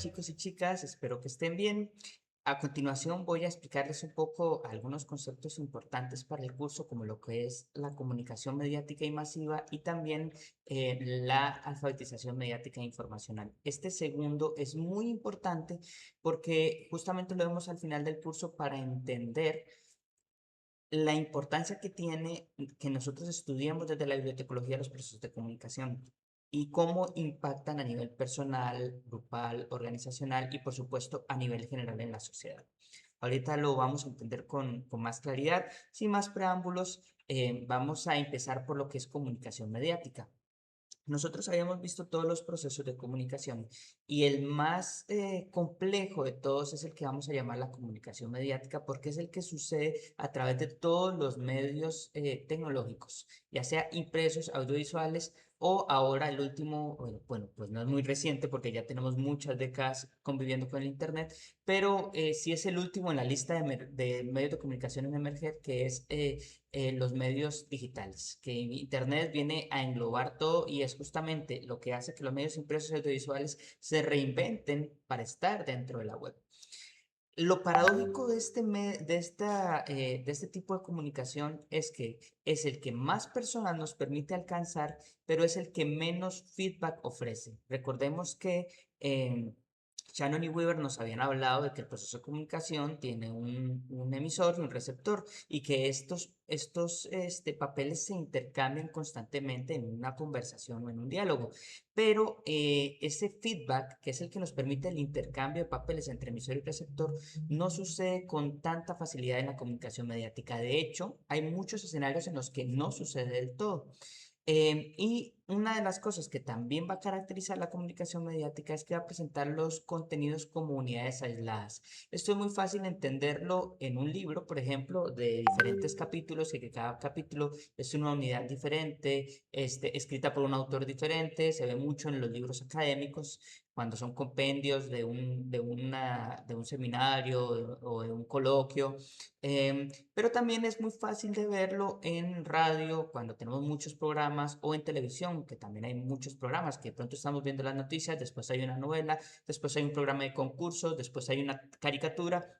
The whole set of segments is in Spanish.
chicos y chicas, espero que estén bien. A continuación voy a explicarles un poco algunos conceptos importantes para el curso, como lo que es la comunicación mediática y masiva y también la alfabetización mediática e informacional. Este segundo es muy importante porque justamente lo vemos al final del curso para entender la importancia que tiene que nosotros estudiemos desde la bibliotecología los procesos de comunicación y cómo impactan a nivel personal, grupal, organizacional y por supuesto a nivel general en la sociedad. Ahorita lo vamos a entender con más claridad. Sin más preámbulos, vamos a empezar por lo que es comunicación mediática. Nosotros habíamos visto todos los procesos de comunicación y el más complejo de todos es el que vamos a llamar la comunicación mediática porque es el que sucede a través de todos los medios tecnológicos, ya sea impresos, audiovisuales o ahora el último, bueno, pues no es muy reciente porque ya tenemos muchas décadas conviviendo con el Internet, pero sí es el último en la lista de medios de comunicación en emerger, que es los medios digitales, que Internet viene a englobar todo y es justamente lo que hace que los medios impresos y audiovisuales se reinventen para estar dentro de la web. Lo paradójico de este tipo de comunicación es que es el que más personas nos permite alcanzar, pero es el que menos feedback ofrece. Recordemos que Shannon y Weaver nos habían hablado de que el proceso de comunicación tiene un emisor y un receptor y que estos papeles se intercambian constantemente en una conversación o en un diálogo. Pero ese feedback, que es el que nos permite el intercambio de papeles entre emisor y receptor, no sucede con tanta facilidad en la comunicación mediática. De hecho, hay muchos escenarios en los que no sucede del todo. Y una de las cosas que también va a caracterizar la comunicación mediática es que va a presentar los contenidos como unidades aisladas. Esto es muy fácil entenderlo en un libro, por ejemplo, de diferentes capítulos, que cada capítulo es una unidad diferente, escrita por un autor diferente, se ve mucho en los libros académicos, cuando son compendios de un seminario o de un coloquio. Pero también es muy fácil de verlo en radio, cuando tenemos muchos programas, o en televisión, que también hay muchos programas, que de pronto estamos viendo las noticias, después hay una novela, después hay un programa de concursos, después hay una caricatura.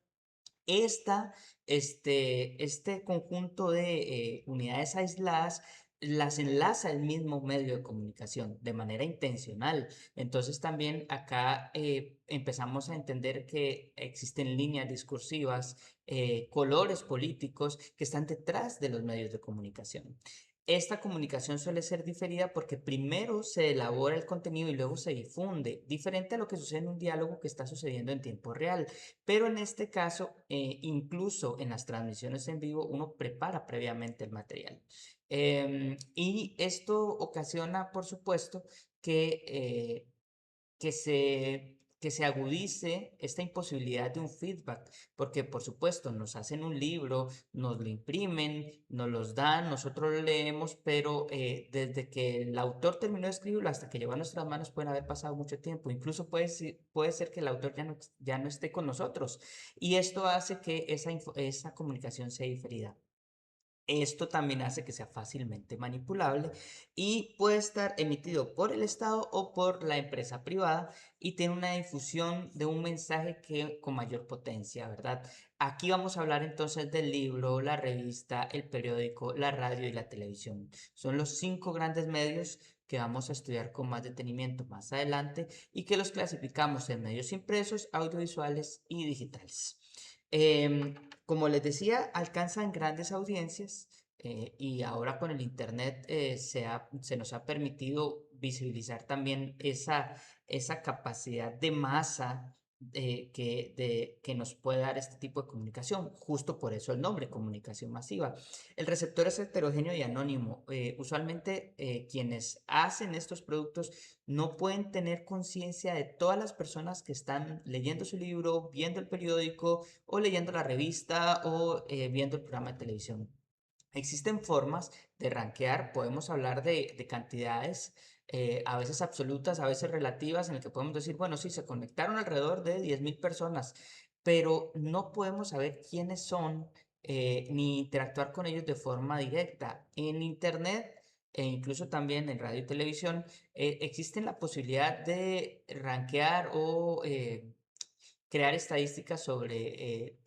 Esta, este conjunto de unidades aisladas las enlaza el mismo medio de comunicación de manera intencional. Entonces también acá empezamos a entender que existen líneas discursivas, colores políticos que están detrás de los medios de comunicación. Esta comunicación suele ser diferida porque primero se elabora el contenido y luego se difunde, diferente a lo que sucede en un diálogo que está sucediendo en tiempo real. Pero en este caso, incluso en las transmisiones en vivo, uno prepara previamente el material. Y esto ocasiona, por supuesto, que que se agudice esta imposibilidad de un feedback, porque por supuesto nos hacen un libro, nos lo imprimen, nos los dan, nosotros lo leemos, pero desde que el autor terminó de escribirlo hasta que llegó a nuestras manos pueden haber pasado mucho tiempo, incluso puede ser que el autor ya no esté con nosotros, y esto hace que esa comunicación sea diferida. Esto también hace que sea fácilmente manipulable y puede estar emitido por el Estado o por la empresa privada y tiene una difusión de un mensaje con mayor potencia, ¿verdad? Aquí vamos a hablar entonces del libro, la revista, el periódico, la radio y la televisión. Son los 5 grandes medios que vamos a estudiar con más detenimiento más adelante y que los clasificamos en medios impresos, audiovisuales y digitales. Como les decía, alcanzan grandes audiencias y ahora con el Internet se nos ha permitido visibilizar también esa capacidad de masa que nos puede dar este tipo de comunicación. Justo por eso el nombre, comunicación masiva. El receptor es heterogéneo y anónimo. Usualmente quienes hacen estos productos no pueden tener conciencia de todas las personas que están leyendo su libro, viendo el periódico o leyendo la revista o viendo el programa de televisión. Existen formas de rankear, podemos hablar de cantidades, a veces absolutas, a veces relativas, en el que podemos decir, bueno, sí, se conectaron alrededor de 10.000 personas, pero no podemos saber quiénes son ni interactuar con ellos de forma directa. En Internet e incluso también en radio y televisión, existe la posibilidad de rankear o crear estadísticas sobre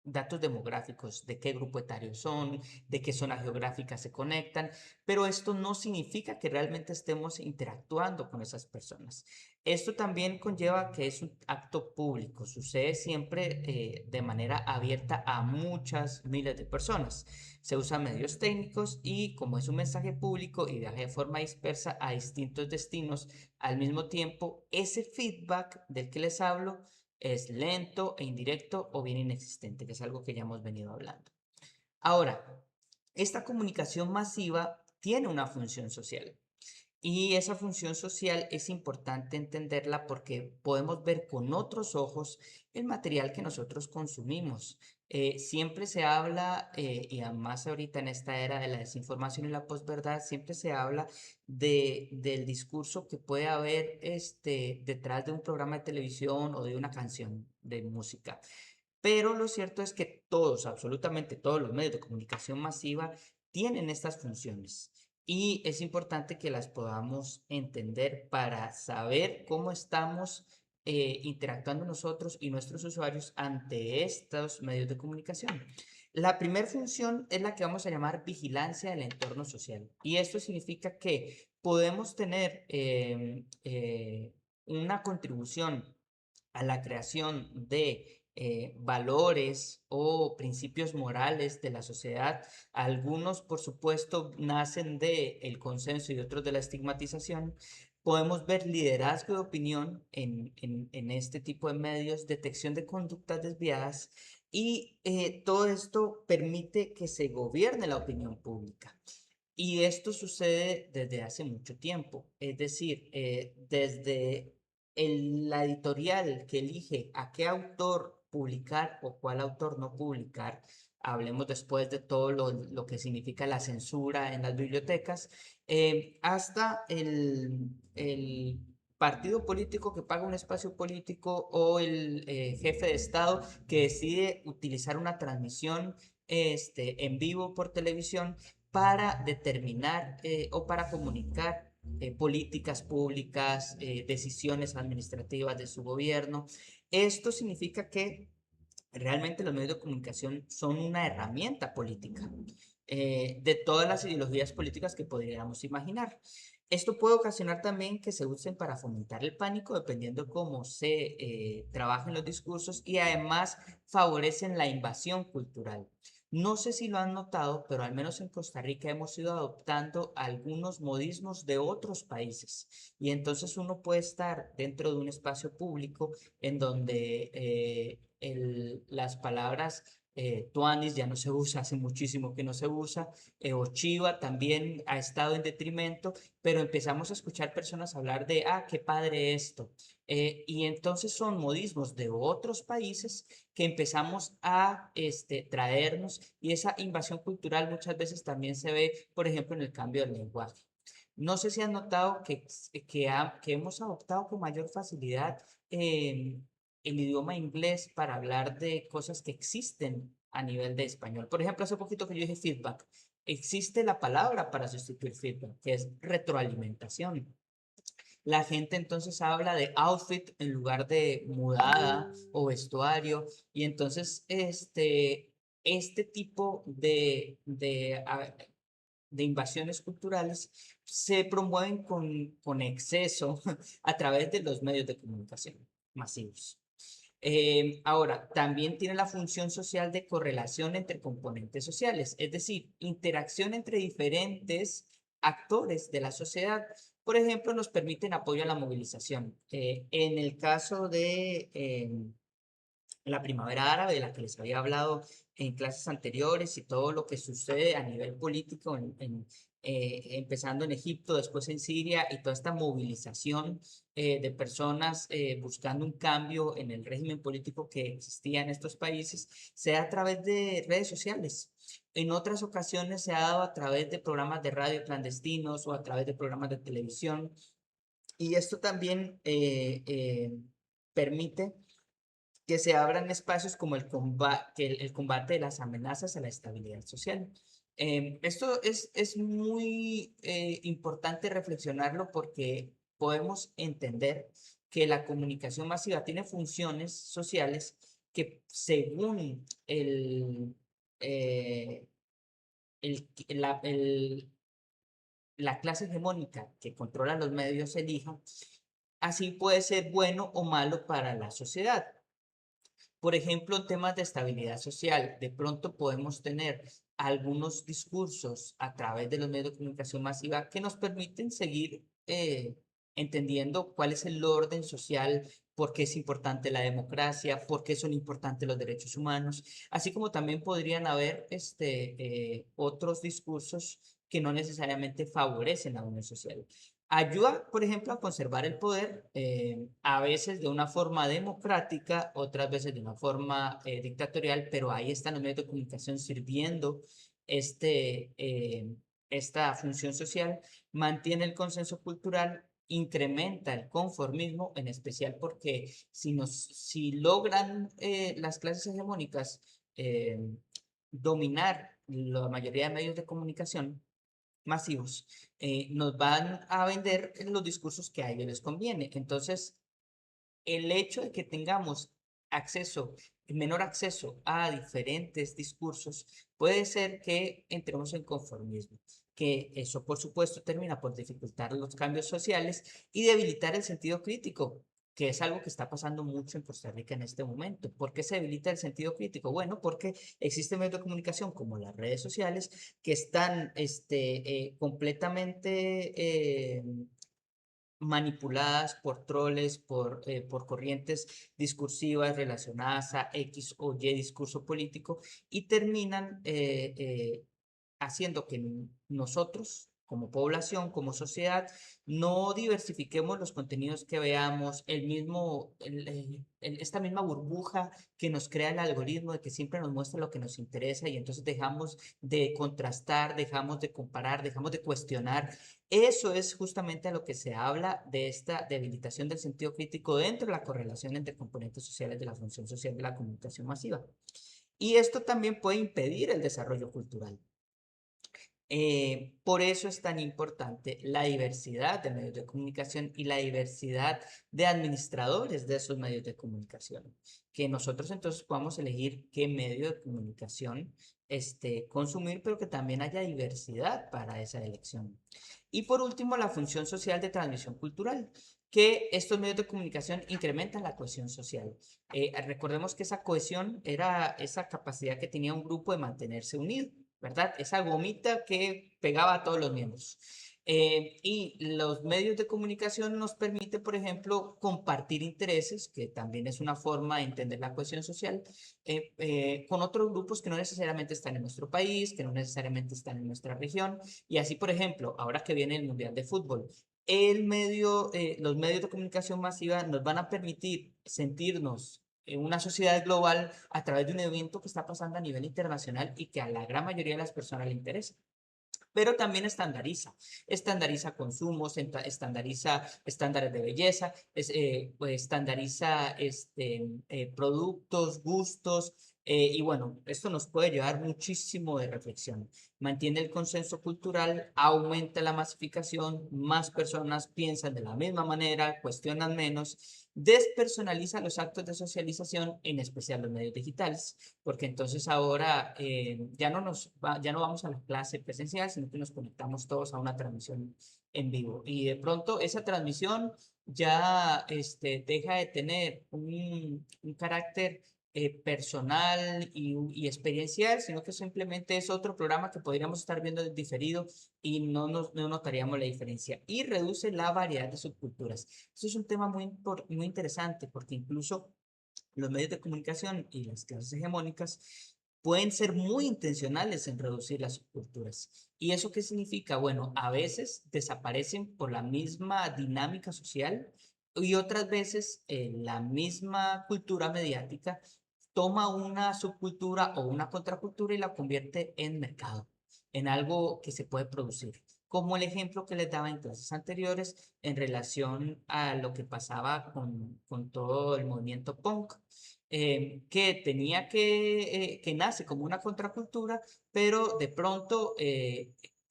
datos demográficos, de qué grupo etario son, de qué zona geográfica se conectan, pero esto no significa que realmente estemos interactuando con esas personas. Esto también conlleva que es un acto público, sucede siempre de manera abierta a muchas miles de personas. Se usan medios técnicos y como es un mensaje público y viaja de forma dispersa a distintos destinos, al mismo tiempo, ese feedback del que les hablo es lento e indirecto o bien inexistente, que es algo que ya hemos venido hablando. Ahora, esta comunicación masiva tiene una función social. Y esa función social es importante entenderla porque podemos ver con otros ojos el material que nosotros consumimos. Siempre se habla, y además ahorita en esta era de la desinformación y la posverdad, siempre se habla del discurso que puede haber detrás de un programa de televisión o de una canción de música. Pero lo cierto es que todos, absolutamente todos los medios de comunicación masiva tienen estas funciones y es importante que las podamos entender para saber cómo estamos interactuando nosotros y nuestros usuarios ante estos medios de comunicación. La primera función es la que vamos a llamar vigilancia del entorno social y esto significa que podemos tener una contribución a la creación de valores o principios morales de la sociedad. Algunos, por supuesto, nacen del consenso y otros de la estigmatización. Podemos ver liderazgo de opinión en este tipo de medios, detección de conductas desviadas y todo esto permite que se gobierne la opinión pública. Y esto sucede desde hace mucho tiempo, es decir, desde la editorial que elige a qué autor publicar o cuál autor no publicar, hablemos después de todo lo que significa la censura en las bibliotecas, hasta el partido político que paga un espacio político o el jefe de Estado que decide utilizar una transmisión en vivo por televisión para determinar o para comunicar políticas públicas, decisiones administrativas de su gobierno. Esto significa que realmente los medios de comunicación son una herramienta política de todas las ideologías políticas que podríamos imaginar. Esto puede ocasionar también que se usen para fomentar el pánico, dependiendo cómo se trabajen los discursos, y además favorecen la invasión cultural. No sé si lo han notado, pero al menos en Costa Rica hemos ido adoptando algunos modismos de otros países. Y entonces uno puede estar dentro de un espacio público en donde las palabras tuanis ya no se usa, hace muchísimo que no se usa, o chiva también ha estado en detrimento, pero empezamos a escuchar personas hablar de, ah, qué padre esto. Y entonces son modismos de otros países que empezamos a traernos y esa invasión cultural muchas veces también se ve, por ejemplo, en el cambio del lenguaje. No sé si han notado que hemos adoptado con mayor facilidad el idioma inglés para hablar de cosas que existen a nivel de español. Por ejemplo, hace poquito que yo dije feedback, existe la palabra para sustituir feedback, que es retroalimentación. La gente entonces habla de outfit en lugar de mudada o vestuario y entonces este tipo de invasiones culturales se promueven con exceso a través de los medios de comunicación masivos. Ahora, también tiene la función social de correlación entre componentes sociales, es decir, interacción entre diferentes actores de la sociedad. Por ejemplo, nos permiten apoyo a la movilización. En el caso de la primavera árabe, de la que les había hablado en clases anteriores y todo lo que sucede a nivel político, empezando en Egipto, después en Siria y toda esta movilización de personas buscando un cambio en el régimen político que existía en estos países, se da a través de redes sociales. En otras ocasiones se ha dado a través de programas de radio clandestinos o a través de programas de televisión. Y esto también permite que se abran espacios como el combate de las amenazas a la estabilidad social. Esto es muy importante reflexionarlo porque podemos entender que la comunicación masiva tiene funciones sociales que según eh, la clase hegemónica que controla los medios elija, así puede ser bueno o malo para la sociedad. Por ejemplo, en temas de estabilidad social, de pronto podemos tener algunos discursos a través de los medios de comunicación masiva que nos permiten seguir entendiendo cuál es el orden social, por qué es importante la democracia, por qué son importantes los derechos humanos, así como también podrían haber otros discursos que no necesariamente favorecen la unión social. Ayuda, por ejemplo, a conservar el poder, a veces de una forma democrática, otras veces de una forma dictatorial, pero ahí están los medios de comunicación sirviendo esta función social, mantiene el consenso cultural, incrementa el conformismo, en especial porque si logran las clases hegemónicas eh, dominar la mayoría de medios de comunicación, masivos, nos van a vender los discursos que a ellos les conviene. Entonces, el hecho de que tengamos acceso, menor acceso a diferentes discursos, puede ser que entremos en conformismo, que eso por supuesto termina por dificultar los cambios sociales y debilitar el sentido crítico, que es algo que está pasando mucho en Costa Rica en este momento. ¿Por qué se debilita el sentido crítico? Bueno, porque existen medios de comunicación como las redes sociales que están completamente manipuladas por troles, por corrientes discursivas relacionadas a X o Y discurso político y terminan haciendo que nosotros, como población, como sociedad, no diversifiquemos los contenidos que veamos, esta misma burbuja que nos crea el algoritmo de que siempre nos muestra lo que nos interesa y entonces dejamos de contrastar, dejamos de comparar, dejamos de cuestionar. Eso es justamente a lo que se habla de esta debilitación del sentido crítico dentro de la correlación entre componentes sociales de la función social de la comunicación masiva. Y esto también puede impedir el desarrollo cultural. Por eso es tan importante la diversidad de medios de comunicación y la diversidad de administradores de esos medios de comunicación. Que nosotros entonces podamos elegir qué medio de comunicación consumir, pero que también haya diversidad para esa elección. Y por último, la función social de transmisión cultural, que estos medios de comunicación incrementan la cohesión social. Recordemos que esa cohesión era esa capacidad que tenía un grupo de mantenerse unido, ¿verdad? Esa gomita que pegaba a todos los miembros. Y los medios de comunicación nos permite, por ejemplo, compartir intereses, que también es una forma de entender la cohesión social, con otros grupos que no necesariamente están en nuestro país, que no necesariamente están en nuestra región. Y así, por ejemplo, ahora que viene el Mundial de Fútbol, los medios de comunicación masiva nos van a permitir sentirnos en una sociedad global a través de un evento que está pasando a nivel internacional y que a la gran mayoría de las personas le interesa. Pero también estandariza consumos, estandariza estándares de belleza, pues, estandariza productos, gustos, y bueno, esto nos puede llevar muchísimo de reflexión. Mantiene el consenso cultural, aumenta la masificación, más personas piensan de la misma manera, cuestionan menos, despersonaliza los actos de socialización, en especial los medios digitales, porque entonces ahora ya no vamos a la clase presencial, sino que nos conectamos todos a una transmisión en vivo. Y de pronto esa transmisión ya deja de tener un carácter personal y experiencial, sino que simplemente es otro programa que podríamos estar viendo diferido y no notaríamos la diferencia. Y reduce la variedad de subculturas. Eso es un tema muy interesante porque incluso los medios de comunicación y las clases hegemónicas pueden ser muy intencionales en reducir las subculturas. ¿Y eso qué significa? Bueno, a veces desaparecen por la misma dinámica social y otras veces la misma cultura mediática toma una subcultura o una contracultura y la convierte en mercado, en algo que se puede producir. Como el ejemplo que les daba en clases anteriores en relación a lo que pasaba con todo el movimiento punk. que que nace como una contracultura, pero de pronto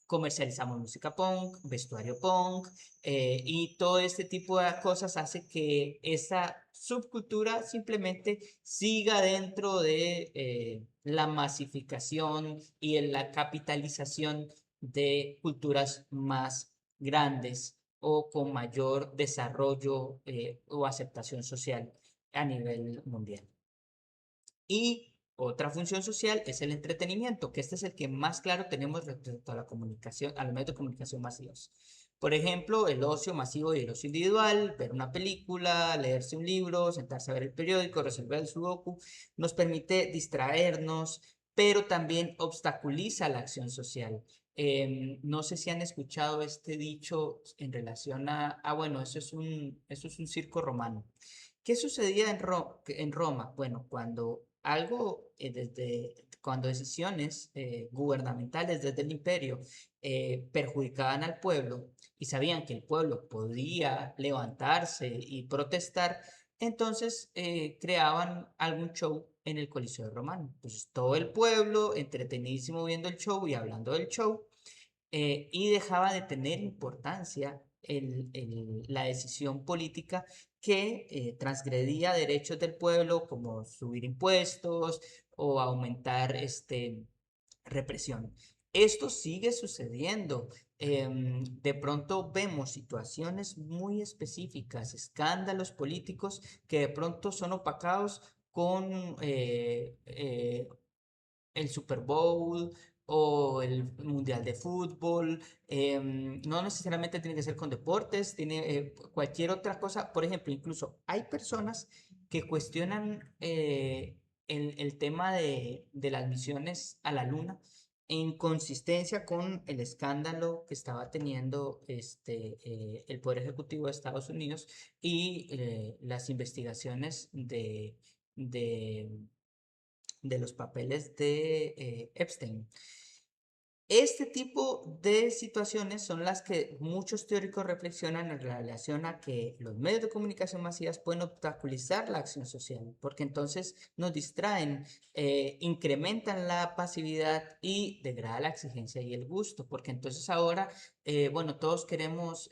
comercializamos música punk, vestuario punk, y todo este tipo de cosas hace que esa subcultura simplemente siga dentro de la masificación y en la capitalización de culturas más grandes o con mayor desarrollo o aceptación social a nivel mundial. Y otra función social es el entretenimiento, que este es el que más claro tenemos respecto a la comunicación, a los medios de comunicación masivos. Por ejemplo, el ocio masivo y el ocio individual, ver una película, leerse un libro, sentarse a ver el periódico, resolver el sudoku, nos permite distraernos, pero también obstaculiza la acción social. No sé si han escuchado este dicho en relación bueno, eso es un circo romano. ¿Qué sucedía en Roma? Bueno, cuando decisiones gubernamentales desde el imperio perjudicaban al pueblo y sabían que el pueblo podía levantarse y protestar, entonces creaban algún show en el Coliseo Romano. Entonces todo el pueblo entretenidísimo viendo el show y hablando del show, y dejaba de tener importancia la decisión política que transgredía derechos del pueblo, como subir impuestos o aumentar represión. Esto sigue sucediendo. De pronto vemos situaciones muy específicas, escándalos políticos que de pronto son opacados con el Super Bowl o el Mundial de Fútbol. No necesariamente tiene que ser con deportes, tiene cualquier otra cosa. Por ejemplo, incluso hay personas que cuestionan el tema de las misiones a la Luna en consistencia con el escándalo que estaba teniendo el Poder Ejecutivo de Estados Unidos y las investigaciones de de los papeles de Epstein. Este tipo de situaciones son las que muchos teóricos reflexionan en relación a que los medios de comunicación masivas pueden obstaculizar la acción social, porque entonces nos distraen, incrementan la pasividad y degrada la exigencia y el gusto, porque entonces ahora, bueno, todos queremos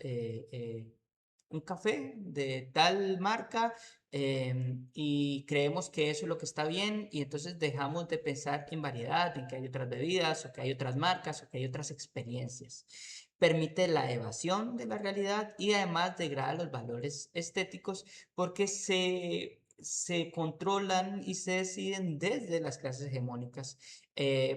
un café de tal marca, y creemos que eso es lo que está bien y entonces dejamos de pensar en variedad, en que hay otras bebidas o que hay otras marcas o que hay otras experiencias. Permite la evasión de la realidad y además degrada los valores estéticos porque se controlan y se deciden desde las clases hegemónicas.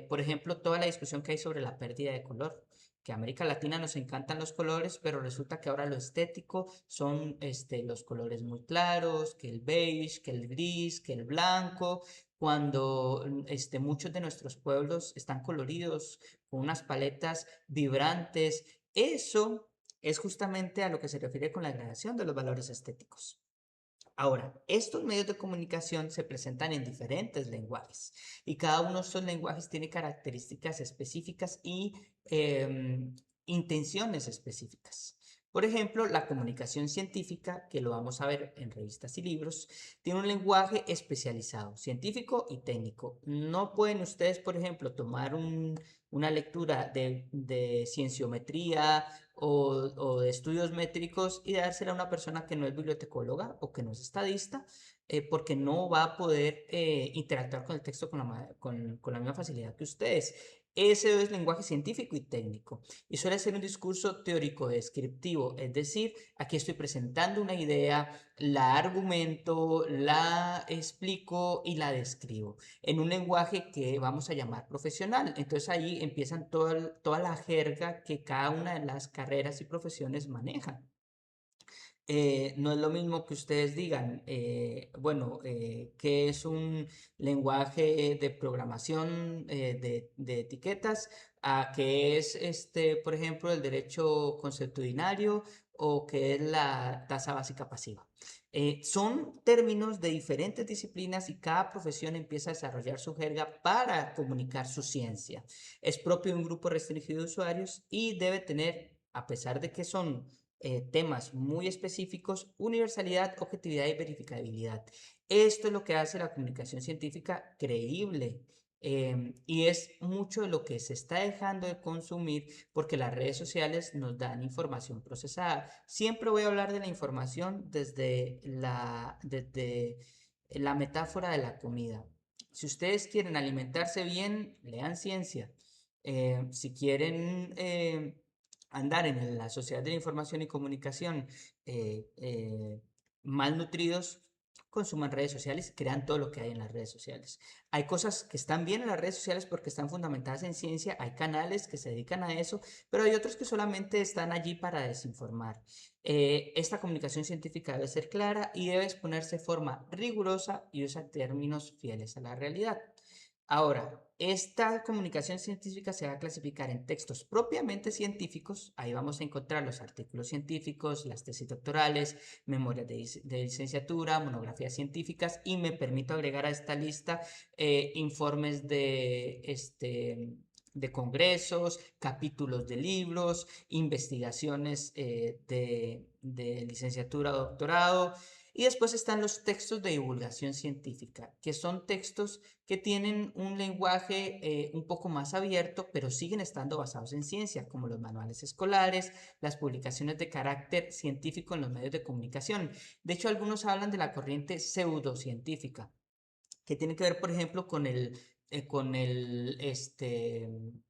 Por ejemplo, toda la discusión que hay sobre la pérdida de color, que a América Latina nos encantan los colores, pero resulta que ahora lo estético son los colores muy claros, que el beige, que el gris, que el blanco, cuando muchos de nuestros pueblos están coloridos con unas paletas vibrantes. Eso es justamente a lo que se refiere con la degradación de los valores estéticos. Ahora, estos medios de comunicación se presentan en diferentes lenguajes y cada uno de estos lenguajes tiene características específicas y intenciones específicas. Por ejemplo, la comunicación científica, que lo vamos a ver en revistas y libros, tiene un lenguaje especializado, científico y técnico. No pueden ustedes, por ejemplo, tomar una lectura de cienciometría o de estudios métricos y dársela a una persona que no es bibliotecóloga o que no es estadista, porque no va a poder interactuar con el texto con la misma facilidad que ustedes. Ese es lenguaje científico y técnico y suele ser un discurso teórico descriptivo, es decir, aquí estoy presentando una idea, la argumento, la explico y la describo en un lenguaje que vamos a llamar profesional. Entonces ahí empiezan toda la jerga que cada una de las carreras y profesiones manejan. No es lo mismo que ustedes digan, bueno, que es un lenguaje de programación de etiquetas, a que es, por ejemplo, el derecho consuetudinario o que es la tasa básica pasiva. Son términos de diferentes disciplinas y cada profesión empieza a desarrollar su jerga para comunicar su ciencia. Es propio de un grupo restringido de usuarios y debe tener, a pesar de que son temas muy específicos, universalidad, objetividad y verificabilidad. Esto es lo que hace la comunicación científica creíble. Y es mucho de lo que se está dejando de consumir porque las redes sociales nos dan información procesada. Siempre voy a hablar de la información desde la metáfora de la comida. Si ustedes quieren alimentarse bien, lean ciencia. Si quieren andar en la sociedad de la información y comunicación eh, eh, mal nutridos, consuman redes sociales, crean todo lo que hay en las redes sociales. Hay cosas que están bien en las redes sociales porque están fundamentadas en ciencia, hay canales que se dedican a eso, pero hay otros que solamente están allí para desinformar. Esta comunicación científica debe ser clara y debe exponerse de forma rigurosa y usar términos fieles a la realidad. Ahora, esta comunicación científica se va a clasificar en textos propiamente científicos. Ahí vamos a encontrar los artículos científicos, las tesis doctorales, memorias de licenciatura, monografías científicas y me permito agregar a esta lista informes de congresos, capítulos de libros, investigaciones de licenciatura o doctorado. Y después están los textos de divulgación científica, que son textos que tienen un lenguaje un poco más abierto, pero siguen estando basados en ciencia, como los manuales escolares, las publicaciones de carácter científico en los medios de comunicación. De hecho, algunos hablan de la corriente pseudocientífica, que tiene que ver, por ejemplo, con el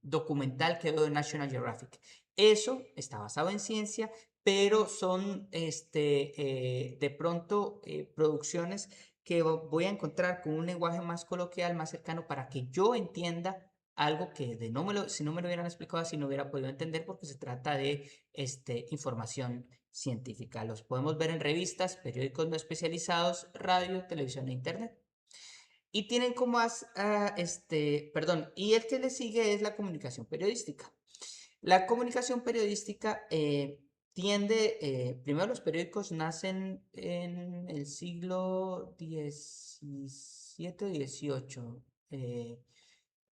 documental que veo de National Geographic. Eso está basado en ciencia, pero son de pronto producciones que voy a encontrar con un lenguaje más coloquial, más cercano, para que yo entienda algo que si no me lo hubieran explicado así no hubiera podido entender porque se trata de información científica. Los podemos ver en revistas, periódicos no especializados, radio, televisión e internet. Y tienen como perdón, y el que le sigue es la comunicación periodística. La comunicación periodística primero los periódicos nacen en el siglo XVII-XVIII.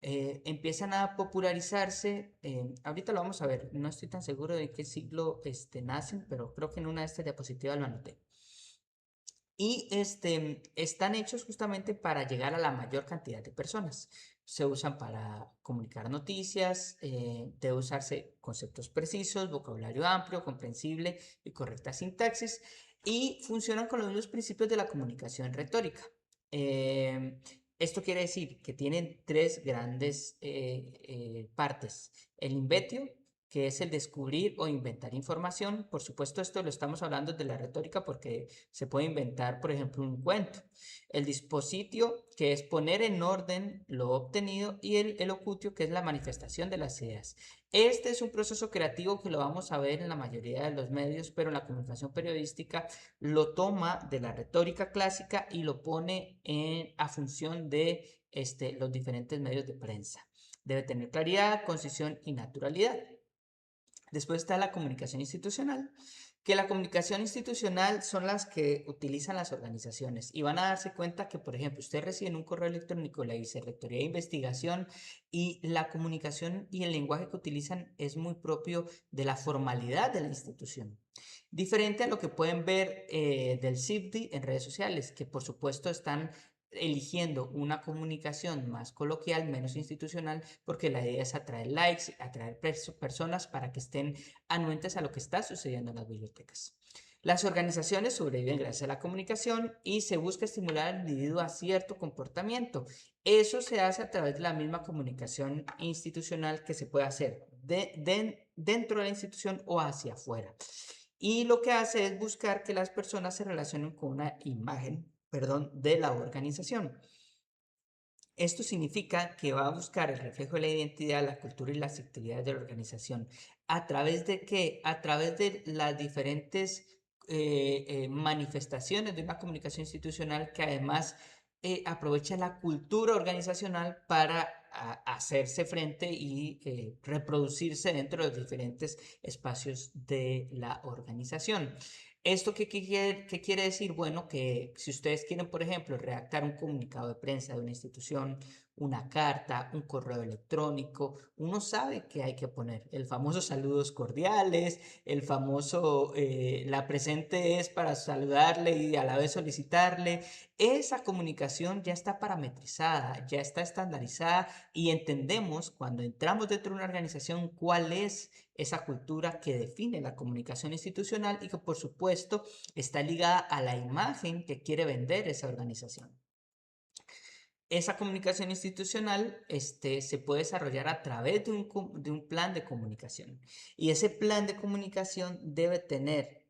Empiezan a popularizarse, ahorita lo vamos a ver, no estoy tan seguro de qué siglo nacen, pero creo que en una de estas diapositivas lo anoté. Y están hechos justamente para llegar a la mayor cantidad de personas. Se usan para comunicar noticias, debe usarse conceptos precisos, vocabulario amplio, comprensible y correcta sintaxis, y funcionan con los mismos principios de la comunicación retórica. Esto quiere decir que tienen tres grandes partes. El invetio, que es el descubrir o inventar información. Por supuesto, esto lo estamos hablando de la retórica porque se puede inventar, por ejemplo, un cuento. El dispositio, que es poner en orden lo obtenido, y el elocutio, que es la manifestación de las ideas. Este es un proceso creativo que lo vamos a ver en la mayoría de los medios, pero en la comunicación periodística lo toma de la retórica clásica y lo pone a función de los diferentes medios de prensa. Debe tener claridad, concisión y naturalidad. Después está la comunicación institucional, que la comunicación institucional son las que utilizan las organizaciones y van a darse cuenta que, por ejemplo, ustedes reciben un correo electrónico de la Vicerrectoría de Investigación y la comunicación y el lenguaje que utilizan es muy propio de la formalidad de la institución. Diferente a lo que pueden ver del CIFDI en redes sociales, que por supuesto están eligiendo una comunicación más coloquial, menos institucional, porque la idea es atraer likes, atraer personas para que estén anuentes a lo que está sucediendo en las bibliotecas. Las organizaciones sobreviven gracias a la comunicación y se busca estimular al individuo a cierto comportamiento. Eso se hace a través de la misma comunicación institucional que se puede hacer dentro de la institución o hacia afuera. Y lo que hace es buscar que las personas se relacionen con una imagen, perdón, de la organización. Esto significa que va a buscar el reflejo de la identidad, la cultura y las actividades de la organización. ¿A través de qué? A través de las diferentes manifestaciones de una comunicación institucional que además aprovecha la cultura organizacional para hacerse frente y reproducirse dentro de los diferentes espacios de la organización. ¿Esto qué quiere decir? Bueno, que si ustedes quieren, por ejemplo, redactar un comunicado de prensa de una institución, una carta, un correo electrónico, uno sabe qué hay que poner. El famoso saludos cordiales, el famoso la presente es para saludarle y a la vez solicitarle. Esa comunicación ya está parametrizada, ya está estandarizada y entendemos cuando entramos dentro de una organización cuál es esa cultura que define la comunicación institucional y que por supuesto está ligada a la imagen que quiere vender esa organización. Esa comunicación institucional se puede desarrollar a través de un plan de comunicación. Y ese plan de comunicación debe tener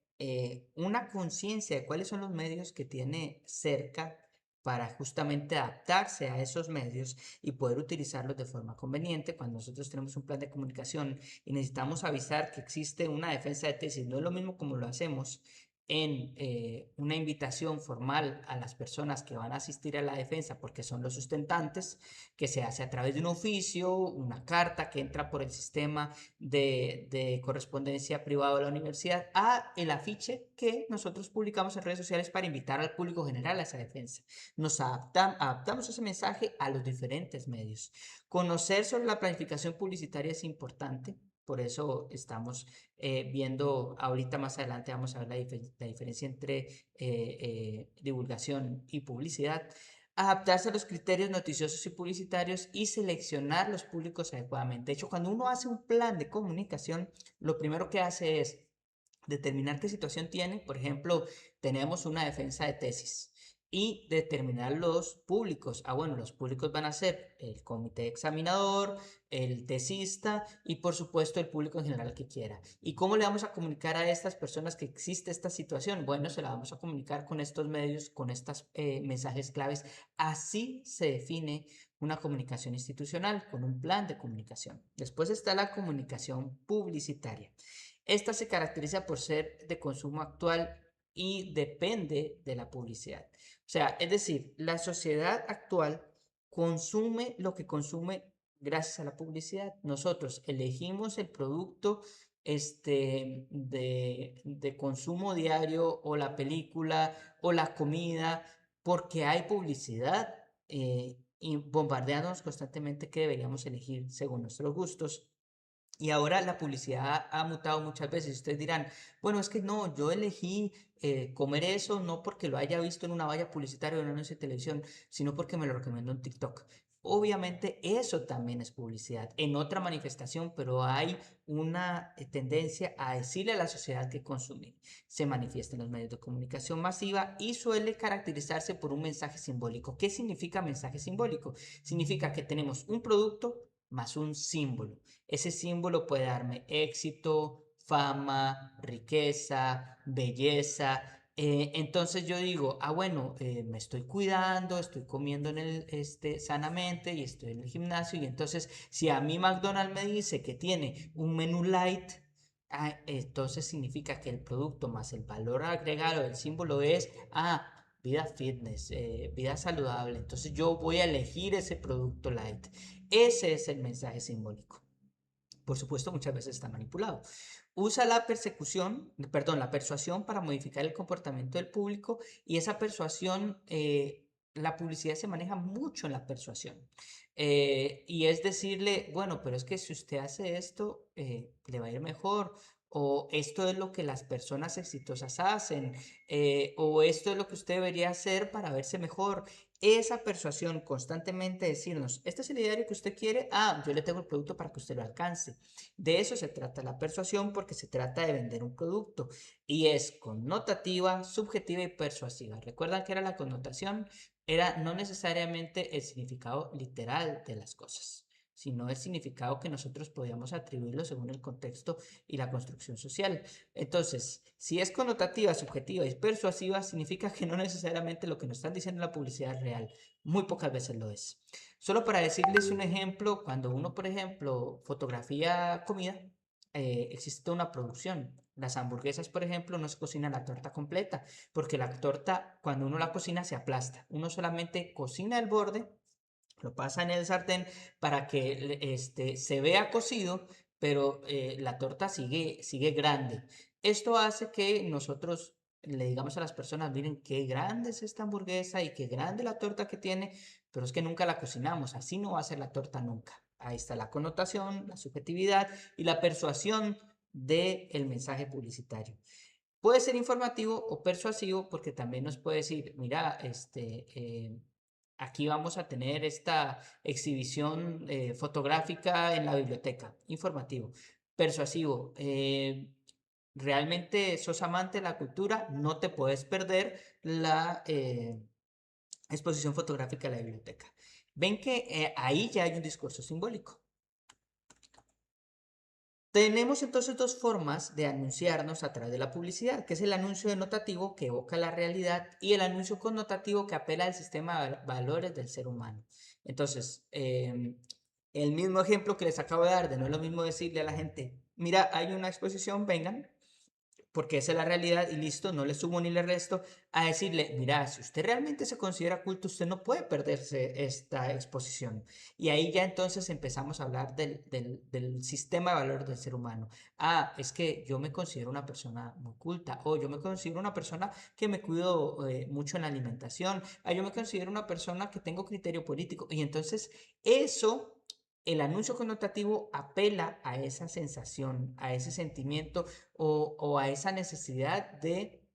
una conciencia de cuáles son los medios que tiene cerca para justamente adaptarse a esos medios y poder utilizarlos de forma conveniente. Cuando nosotros tenemos un plan de comunicación y necesitamos avisar que existe una defensa de tesis, no es lo mismo como lo hacemos en una invitación formal a las personas que van a asistir a la defensa porque son los sustentantes, que se hace a través de un oficio, una carta que entra por el sistema de correspondencia privado de la universidad, a el afiche que nosotros publicamos en redes sociales para invitar al público general a esa defensa. Nos adaptamos ese mensaje a los diferentes medios. Conocer sobre la planificación publicitaria es importante. Por eso estamos viendo, ahorita más adelante vamos a ver la diferencia entre divulgación y publicidad. Adaptarse a los criterios noticiosos y publicitarios y seleccionar los públicos adecuadamente. De hecho, cuando uno hace un plan de comunicación, lo primero que hace es determinar qué situación tiene. Por ejemplo, tenemos una defensa de tesis y determinar los públicos. Bueno, los públicos van a ser el comité examinador, el tesista y por supuesto el público en general que quiera. ¿Y cómo le vamos a comunicar a estas personas que existe esta situación? Bueno, se la vamos a comunicar con estos medios, con estos mensajes claves. Así se define una comunicación institucional, con un plan de comunicación. Después está la comunicación publicitaria. Esta se caracteriza por ser de consumo actual y depende de la publicidad. O sea, es decir, la sociedad actual consume lo que consume gracias a la publicidad. Nosotros elegimos el producto de consumo diario o la película o la comida porque hay publicidad y bombardeándonos constantemente que deberíamos elegir según nuestros gustos. Y ahora la publicidad ha mutado muchas veces. Ustedes dirán, bueno, es que no, yo elegí comer eso no porque lo haya visto en una valla publicitaria o en un anuncio de televisión, sino porque me lo recomendó en TikTok. Obviamente eso también es publicidad en otra manifestación, pero hay una tendencia a decirle a la sociedad que consumir. Se manifiesta en los medios de comunicación masiva y suele caracterizarse por un mensaje simbólico. ¿Qué significa mensaje simbólico? Significa que tenemos un producto más un símbolo. Ese símbolo puede darme éxito, fama, riqueza, belleza. Entonces yo digo, bueno, me estoy cuidando, estoy comiendo sanamente y estoy en el gimnasio. Y entonces, si a mí McDonald's me dice que tiene un menú light, entonces significa que el producto más el valor agregado del símbolo es, vida fitness, vida saludable. Entonces yo voy a elegir ese producto light. Ese es el mensaje simbólico. Por supuesto, muchas veces está manipulado. Usa la la persuasión para modificar el comportamiento del público y esa persuasión, la publicidad se maneja mucho en la persuasión. Y es decirle, bueno, pero es que si usted hace esto, le va a ir mejor. O esto es lo que las personas exitosas hacen. O esto es lo que usted debería hacer para verse mejor. Esa persuasión constantemente decirnos, este es el ideario que usted quiere, yo le tengo el producto para que usted lo alcance. De eso se trata la persuasión porque se trata de vender un producto y es connotativa, subjetiva y persuasiva. ¿Recuerdan que era la connotación? Era no necesariamente el significado literal de las cosas, sino el significado que nosotros podíamos atribuirlo según el contexto y la construcción social. Entonces, si es connotativa, subjetiva y persuasiva, significa que no necesariamente lo que nos están diciendo en la publicidad es real. Muy pocas veces lo es. Solo para decirles un ejemplo, cuando uno, por ejemplo, fotografía comida, existe una producción. Las hamburguesas, por ejemplo, no se cocina la torta completa, porque la torta, cuando uno la cocina, se aplasta. Uno solamente cocina el borde, lo pasa en el sartén para que se vea cocido, pero la torta sigue grande. Esto hace que nosotros le digamos a las personas, miren qué grande es esta hamburguesa y qué grande la torta que tiene, pero es que nunca la cocinamos, así no va a ser la torta nunca. Ahí está la connotación, la subjetividad y la persuasión del mensaje publicitario. Puede ser informativo o persuasivo porque también nos puede decir, mira, aquí vamos a tener esta exhibición fotográfica en la biblioteca. Informativo. Persuasivo. Realmente sos amante de la cultura, no te puedes perder la exposición fotográfica de la biblioteca. Ven que ahí ya hay un discurso simbólico. Tenemos entonces dos formas de anunciarnos a través de la publicidad, que es el anuncio denotativo que evoca la realidad y el anuncio connotativo que apela al sistema de valores del ser humano. Entonces, el mismo ejemplo que les acabo de dar, de no es lo mismo decirle a la gente, mira, hay una exposición, vengan, porque esa es la realidad y listo, no le sumo ni le resto, a decirle, mira, si usted realmente se considera culto, usted no puede perderse esta exposición. Y ahí ya entonces empezamos a hablar del sistema de valores del ser humano. Ah, es que yo me considero una persona muy culta, o yo me considero una persona que me cuido mucho en la alimentación, yo me considero una persona que tengo criterio político. Y entonces eso... El anuncio connotativo apela a esa sensación, a ese sentimiento o a esa necesidad de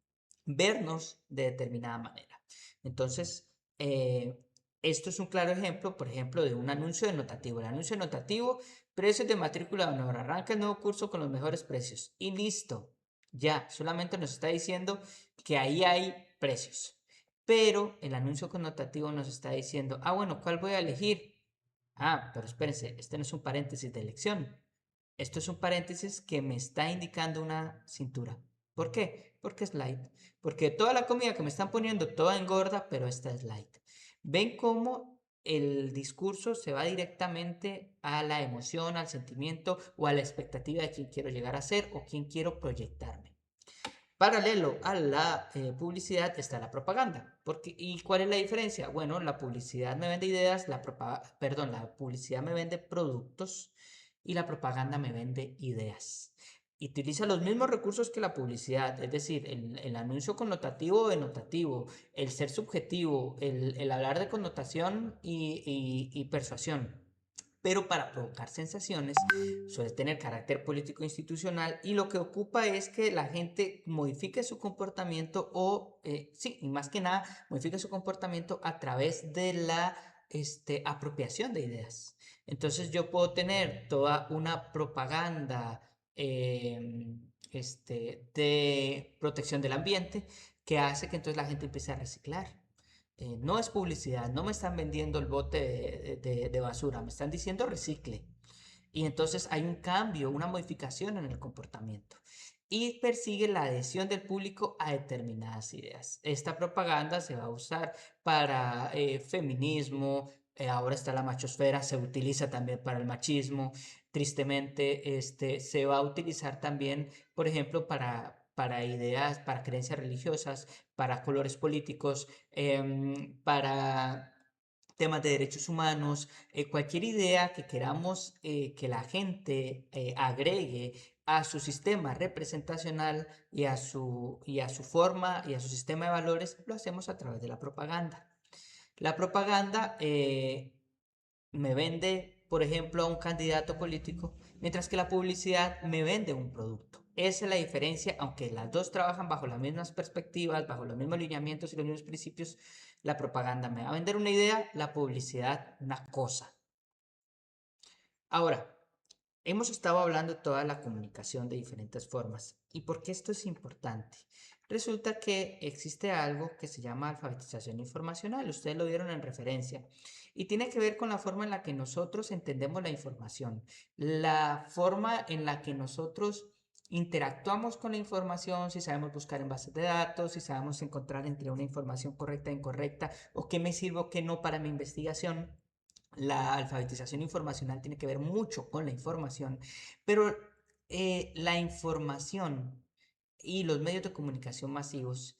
vernos de determinada manera. Entonces, esto es un claro ejemplo, por ejemplo, de un anuncio denotativo. El anuncio denotativo, precios de matrícula de honor, arranca el nuevo curso con los mejores precios. Y listo, ya, solamente nos está diciendo que ahí hay precios. Pero el anuncio connotativo nos está diciendo, ah, bueno, ¿cuál voy a elegir? Ah, pero espérense, este no es un paréntesis de elección. Esto es un paréntesis que me está indicando una cintura. ¿Por qué? Porque es light. Porque toda la comida que me están poniendo, toda engorda, pero esta es light. ¿Ven cómo el discurso se va directamente a la emoción, al sentimiento o a la expectativa de quién quiero llegar a ser o quién quiero proyectarme? Paralelo a la publicidad está la propaganda. ¿Y cuál es la diferencia? Bueno, la publicidad me vende ideas, la publicidad me vende productos y la propaganda me vende ideas. Utiliza los mismos recursos que la publicidad, es decir, el anuncio connotativo o denotativo, el ser subjetivo, el hablar de connotación y persuasión, pero para provocar sensaciones suele tener carácter político institucional y lo que ocupa es que la gente modifique su comportamiento sí, y más que nada, modifique su comportamiento a través de la apropiación de ideas. Entonces yo puedo tener toda una propaganda de protección del ambiente que hace que entonces la gente empiece a reciclar. No es publicidad, no me están vendiendo el bote de basura, me están diciendo recicle. Y entonces hay un cambio, una modificación en el comportamiento. Y persigue la adhesión del público a determinadas ideas. Esta propaganda se va a usar para feminismo, ahora está la machosfera, se utiliza también para el machismo. Tristemente, se va a utilizar también, por ejemplo, para ideas, para creencias religiosas, para colores políticos, para temas de derechos humanos, cualquier idea que queramos que la gente agregue a su sistema representacional y a su forma y a su sistema de valores, lo hacemos a través de la propaganda. La propaganda me vende, por ejemplo, a un candidato político, mientras que la publicidad me vende un producto. Esa es la diferencia, aunque las dos trabajan bajo las mismas perspectivas, bajo los mismos lineamientos y los mismos principios, la propaganda me va a vender una idea, la publicidad una cosa. Ahora, hemos estado hablando de toda la comunicación de diferentes formas. ¿Y por qué esto es importante? Resulta que existe algo que se llama alfabetización informacional. Ustedes lo vieron en referencia. Y tiene que ver con la forma en la que nosotros entendemos la información. La forma en la que nosotros interactuamos con la información, si sabemos buscar en bases de datos, si sabemos encontrar entre una información correcta e incorrecta, o qué me sirve o qué no para mi investigación. La alfabetización informacional tiene que ver mucho con la información, pero la información y los medios de comunicación masivos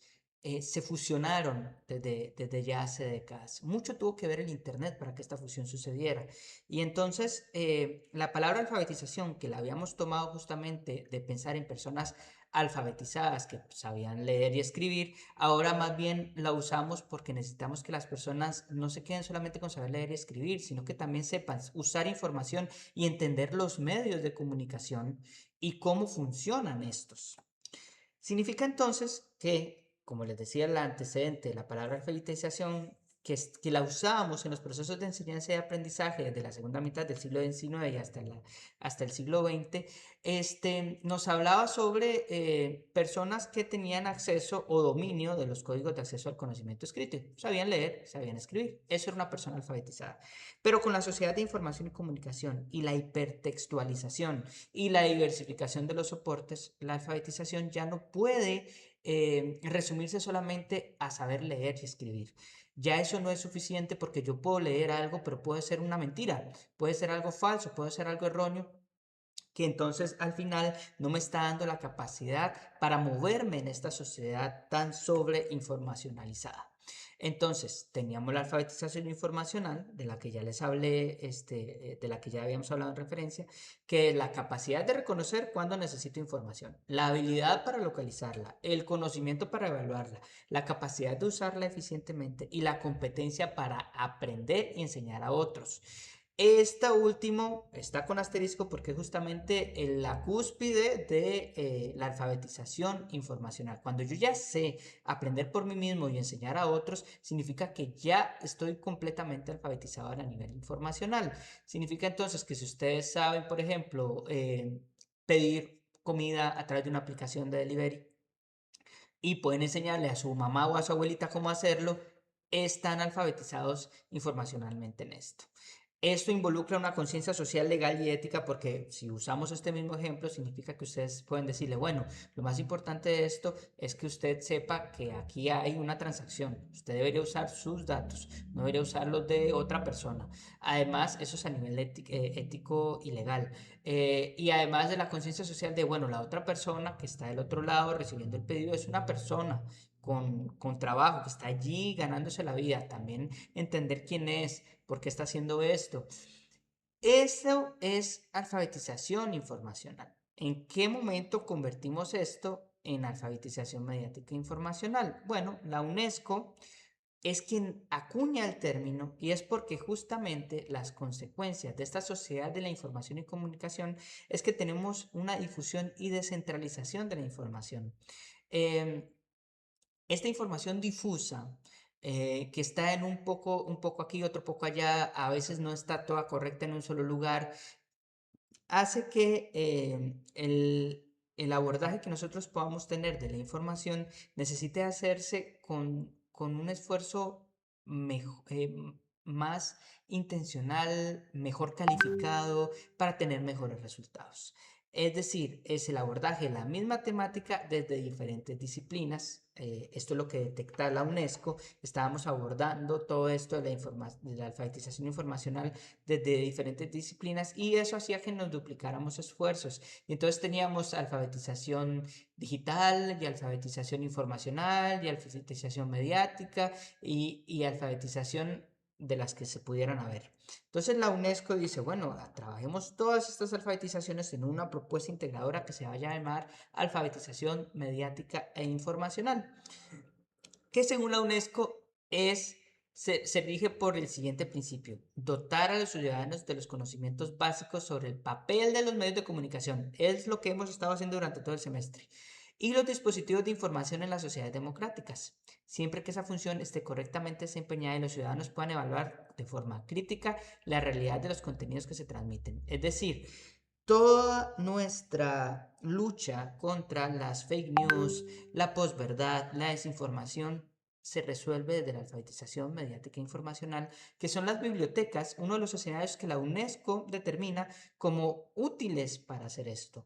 se fusionaron desde ya hace décadas. Mucho tuvo que ver el Internet para que esta fusión sucediera. Y entonces la palabra alfabetización, que la habíamos tomado justamente de pensar en personas alfabetizadas que sabían leer y escribir, ahora más bien la usamos porque necesitamos que las personas no se queden solamente con saber leer y escribir, sino que también sepan usar información y entender los medios de comunicación y cómo funcionan estos. Significa entonces que, como les decía el antecedente, la palabra alfabetización, que la usábamos en los procesos de enseñanza y aprendizaje desde la segunda mitad del siglo XIX y hasta el siglo XX, nos hablaba sobre personas que tenían acceso o dominio de los códigos de acceso al conocimiento escrito. Sabían leer, sabían escribir. Eso era una persona alfabetizada. Pero con la sociedad de información y comunicación y la hipertextualización y la diversificación de los soportes, la alfabetización ya no puede resumirse solamente a saber leer y escribir. Ya eso no es suficiente porque yo puedo leer algo, pero puede ser una mentira, puede ser algo falso, puede ser algo erróneo, que entonces al final no me está dando la capacidad para moverme en esta sociedad tan sobreinformacionalizada. Entonces, teníamos la alfabetización informacional, de la que ya les hablé, de la que ya habíamos hablado en referencia, que es la capacidad de reconocer cuando necesito información, la habilidad para localizarla, el conocimiento para evaluarla, la capacidad de usarla eficientemente y la competencia para aprender y enseñar a otros. Esta último está con asterisco porque es justamente en la cúspide de la alfabetización informacional. Cuando yo ya sé aprender por mí mismo y enseñar a otros, significa que ya estoy completamente alfabetizado a nivel informacional. Significa entonces que si ustedes saben, por ejemplo, pedir comida a través de una aplicación de delivery y pueden enseñarle a su mamá o a su abuelita cómo hacerlo, están alfabetizados informacionalmente en esto. Esto involucra una conciencia social, legal y ética porque si usamos este mismo ejemplo significa que ustedes pueden decirle, bueno, lo más importante de esto es que usted sepa que aquí hay una transacción. Usted debería usar sus datos, no debería usar los de otra persona. Además, eso es a nivel ético y legal. Y además de la conciencia social de, bueno, la otra persona que está del otro lado recibiendo el pedido es una persona con trabajo, que está allí ganándose la vida. También entender quién es, por qué está haciendo esto. Eso es alfabetización informacional. ¿En qué momento convertimos esto en alfabetización mediática informacional? Bueno, la UNESCO es quien acuña el término y es porque justamente las consecuencias de esta sociedad de la información y comunicación es que tenemos una difusión y descentralización de la información. Eh, Esta información difusa, que está en un poco aquí, otro poco allá, a veces no está toda correcta en un solo lugar, hace que el abordaje que nosotros podamos tener de la información necesite hacerse con un esfuerzo más intencional, mejor calificado, para tener mejores resultados. Es decir, es el abordaje de la misma temática desde diferentes disciplinas. Esto es lo que detecta la UNESCO. Estábamos abordando todo esto de la alfabetización informacional desde diferentes disciplinas y eso hacía que nos duplicáramos esfuerzos. Y entonces teníamos alfabetización digital y alfabetización informacional y alfabetización mediática y alfabetización de las que se pudieran haber. Entonces la UNESCO dice, bueno, trabajemos todas estas alfabetizaciones en una propuesta integradora que se vaya a llamar alfabetización mediática e informacional, que según la UNESCO se rige por el siguiente principio: dotar a los ciudadanos de los conocimientos básicos sobre el papel de los medios de comunicación. Es lo que hemos estado haciendo durante todo el semestre. Y los dispositivos de información en las sociedades democráticas, siempre que esa función esté correctamente desempeñada y los ciudadanos puedan evaluar de forma crítica la realidad de los contenidos que se transmiten. Es decir, toda nuestra lucha contra las fake news, la posverdad, la desinformación, se resuelve desde la alfabetización mediática e informacional, que son las bibliotecas, uno de los escenarios que la UNESCO determina como útiles para hacer esto.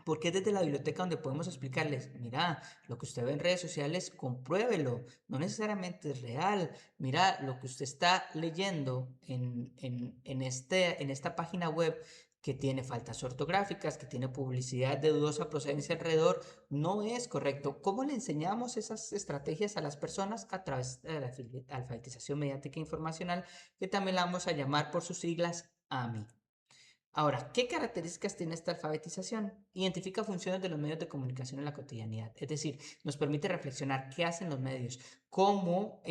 Porque es desde la biblioteca donde podemos explicarles, mira, lo que usted ve en redes sociales, compruébelo, no necesariamente es real. Mira, lo que usted está leyendo en esta página web que tiene faltas ortográficas, que tiene publicidad de dudosa procedencia alrededor, no es correcto. ¿Cómo le enseñamos esas estrategias a las personas? A través de la alfabetización mediática informacional, que también la vamos a llamar por sus siglas AMI. Ahora, ¿qué características tiene esta alfabetización? Identifica funciones de los medios de comunicación en la cotidianidad, es decir, nos permite reflexionar qué hacen los medios, cómo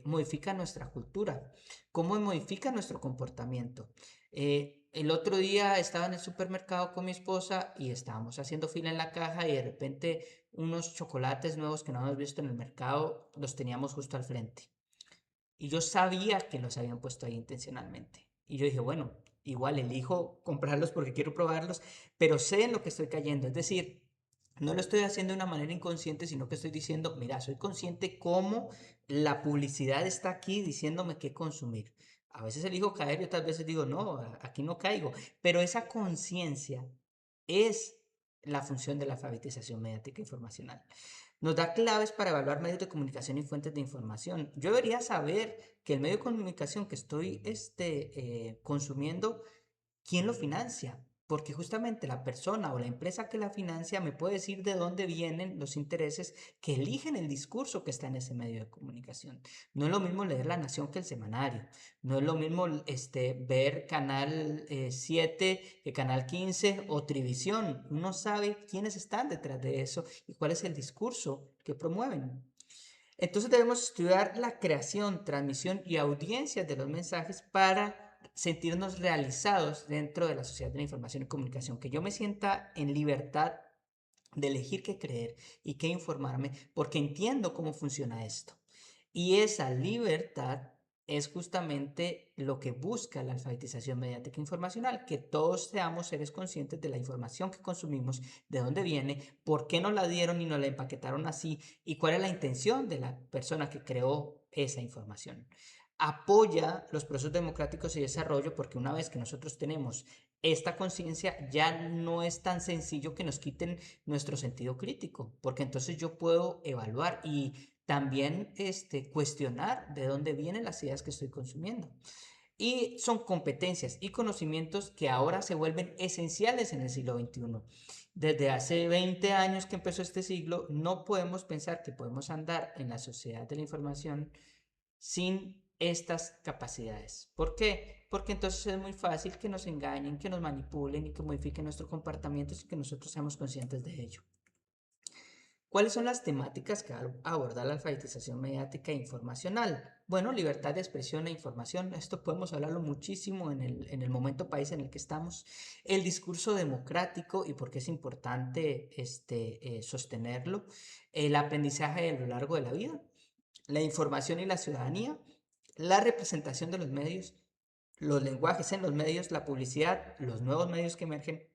modifica nuestra cultura, cómo modifica nuestro comportamiento. El otro día estaba en el supermercado con mi esposa y estábamos haciendo fila en la caja y de repente unos chocolates nuevos que no habíamos visto en el mercado los teníamos justo al frente. Y yo sabía que los habían puesto ahí intencionalmente. Y yo dije, bueno, igual elijo comprarlos porque quiero probarlos, pero sé en lo que estoy cayendo. Es decir, no lo estoy haciendo de una manera inconsciente, sino que estoy diciendo, mira, soy consciente cómo la publicidad está aquí diciéndome qué consumir. A veces elijo caer y otras veces digo, no, aquí no caigo. Pero esa conciencia es la función de la alfabetización mediática informacional. Nos da claves para evaluar medios de comunicación y fuentes de información. Yo debería saber que el medio de comunicación que estoy consumiendo, ¿quién lo financia? Porque justamente la persona o la empresa que la financia me puede decir de dónde vienen los intereses que eligen el discurso que está en ese medio de comunicación. No es lo mismo leer La Nación que el semanario. No es lo mismo ver Canal 7 que Canal 15 o Trivisión. Uno sabe quiénes están detrás de eso y cuál es el discurso que promueven. Entonces debemos estudiar la creación, transmisión y audiencias de los mensajes para sentirnos realizados dentro de la sociedad de la información y comunicación, que yo me sienta en libertad de elegir qué creer y qué informarme, porque entiendo cómo funciona esto. Y esa libertad es justamente lo que busca la alfabetización mediática informacional, que todos seamos seres conscientes de la información que consumimos, de dónde viene, por qué nos la dieron y nos la empaquetaron así, y cuál es la intención de la persona que creó esa información. Apoya los procesos democráticos y desarrollo porque una vez que nosotros tenemos esta conciencia, ya no es tan sencillo que nos quiten nuestro sentido crítico, porque entonces yo puedo evaluar y también cuestionar de dónde vienen las ideas que estoy consumiendo. Y son competencias y conocimientos que ahora se vuelven esenciales en el siglo XXI. Desde hace 20 años que empezó este siglo, no podemos pensar que podemos andar en la sociedad de la información sin estas capacidades. ¿Por qué? Porque entonces es muy fácil que nos engañen, que nos manipulen y que modifiquen nuestro comportamiento sin que nosotros seamos conscientes de ello. ¿Cuáles son las temáticas que aborda la alfabetización mediática e informacional? Bueno, libertad de expresión e información. Esto podemos hablarlo muchísimo en el momento país en el que estamos. El discurso democrático y por qué es importante sostenerlo. El aprendizaje a lo largo de la vida. La información y la ciudadanía. La representación de los medios. Los lenguajes en los medios. La publicidad. Los nuevos medios que emergen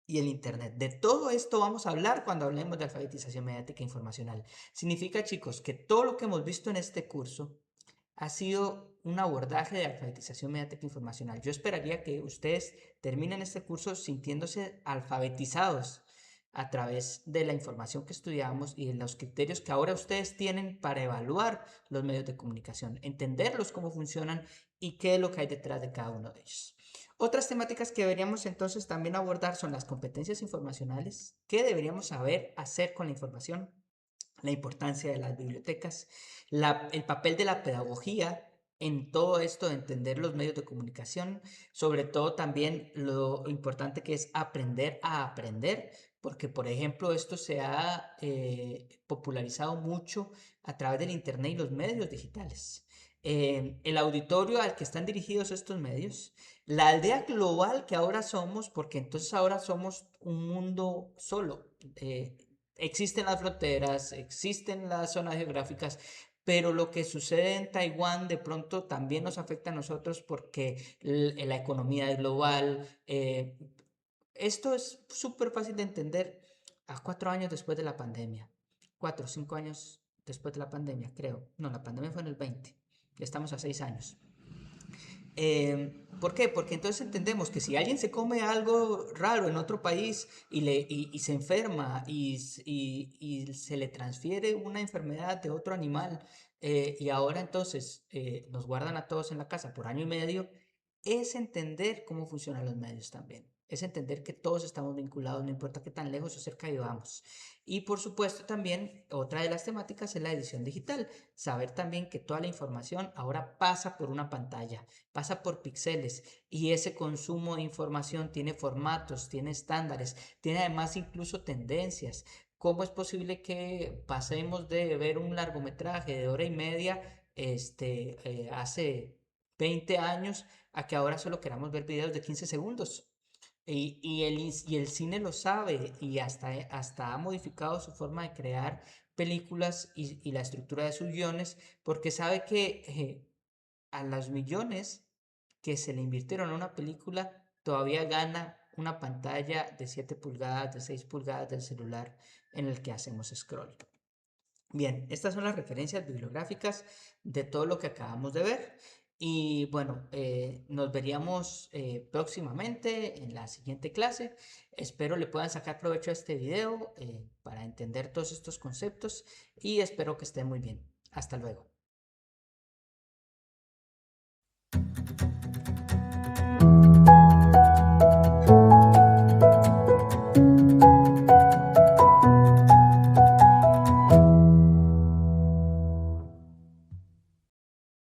y el Internet. De todo esto vamos a hablar cuando hablemos de alfabetización mediática informacional. Significa, chicos, que todo lo que hemos visto en este curso ha sido un abordaje de alfabetización mediática informacional. Yo esperaría que ustedes terminen este curso sintiéndose alfabetizados a través de la información que estudiamos y de los criterios que ahora ustedes tienen para evaluar los medios de comunicación, entenderlos cómo funcionan y qué es lo que hay detrás de cada uno de ellos. Otras temáticas que deberíamos entonces también abordar son las competencias informacionales, qué deberíamos saber hacer con la información, la importancia de las bibliotecas, el papel de la pedagogía en todo esto de entender los medios de comunicación, sobre todo también lo importante que es aprender a aprender, porque por ejemplo esto se ha popularizado mucho a través del Internet y los medios digitales. El auditorio al que están dirigidos estos medios, la aldea global que ahora somos, porque entonces ahora somos un mundo solo. Existen las fronteras, existen las zonas geográficas, pero lo que sucede en Taiwán de pronto también nos afecta a nosotros porque la economía es global. Esto es súper fácil de entender a 4 años después de la pandemia. 4 o 5 años después de la pandemia, creo. No, la pandemia fue en el 20. Ya estamos a 6 años. ¿Por qué? Porque entonces entendemos que si alguien se come algo raro en otro país y se enferma y se le transfiere una enfermedad de otro animal y ahora entonces nos guardan a todos en la casa por año y medio, es entender cómo funcionan los medios también. Es entender que todos estamos vinculados, no importa qué tan lejos o cerca vivamos. Y por supuesto también otra de las temáticas es la edición digital. Saber también que toda la información ahora pasa por una pantalla, pasa por píxeles y ese consumo de información tiene formatos, tiene estándares, tiene además incluso tendencias. ¿Cómo es posible que pasemos de ver un largometraje de hora y media hace 20 años a que ahora solo queramos ver videos de 15 segundos? Y el cine lo sabe y hasta ha modificado su forma de crear películas y la estructura de sus guiones porque sabe que a los millones que se le invirtieron a una película todavía gana una pantalla de 7 pulgadas, de 6 pulgadas del celular en el que hacemos scroll. Bien, estas son las referencias bibliográficas de todo lo que acabamos de ver. Y bueno, nos veríamos próximamente en la siguiente clase. Espero le puedan sacar provecho a este video para entender todos estos conceptos y espero que estén muy bien. Hasta luego.